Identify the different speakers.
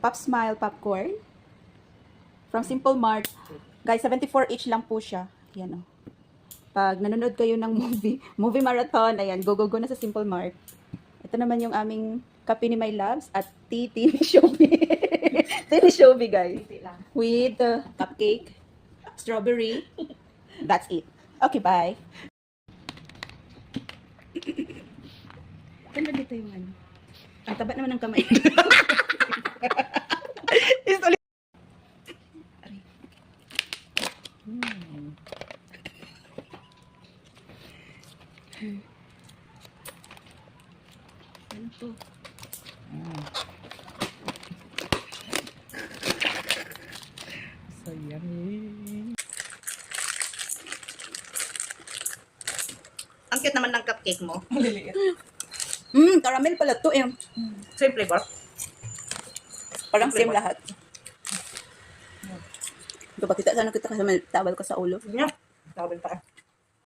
Speaker 1: Pop Smile popcorn. From Simple Mart. Guys, 74 each lang po siya. Yan o. Pag nanonood kayo ng movie marathon, ayan, go na sa Simple Mart. Ito naman yung aming kape ni My Loves at tea ni Shobi. Tea ni Shobi, guys. With cupcake, strawberry. That's it. Okay, bye. Saan ba dito yung ano? Ang taba naman ng kamay. Ano to?
Speaker 2: So yummy.
Speaker 3: Ang cute naman ng cupcake mo.
Speaker 2: Maliliit.
Speaker 1: Caramel pala to eh.
Speaker 3: Same flavor.
Speaker 1: Parang same lahat. Ito pa kita, sana kita kasi may tawal ka sa ulo.
Speaker 3: Yeah. Tawag pa.